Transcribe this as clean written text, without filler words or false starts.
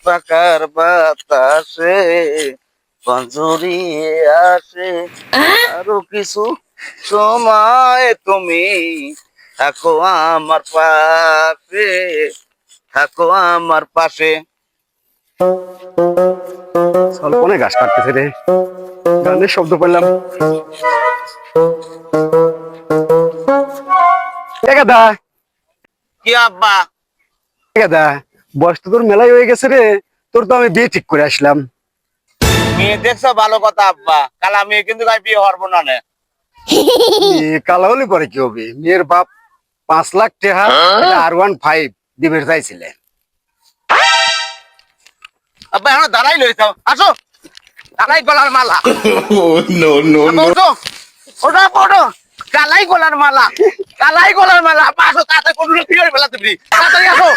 পাকার বাতাসে জড়িয়ে আসে আরো কিছু সময় তুমি থাকো আমার পাশে, থাকো আমার পাশে। অনেক ঘাস কাটতেছে রে, গানের শব্দ পেলাম। একাদা কি আব্বা? একাদা, বয়স তো তোর মেলাই হয়ে গেছে রে, তোর তো আমি বিয়ে ঠিক করে আসলাম। মেয়ে দেখছো, ভালো কথা আব্বা, কাল আমি কিন্তু ভাই বিয়ে হবো না নে। মেয়ে কালা হলে পরে কি হবে? মেয়ের বাপ 5 লাখ টাকা R15 দিবের চাইছিলে। আব্বা এখন দাঁড়াই লইছ, আসো কালাই গলার মালা। no, no, আব্বা no. ওঠো, ওঠো আব্বা, ওঠো। কালাই গলার মালা, কালাই গলার মালা। আব্বা আসো, তাড়াতাড়ি কোনো বিয়ে ফেলা তুমি, তাড়াতাড়ি আসো।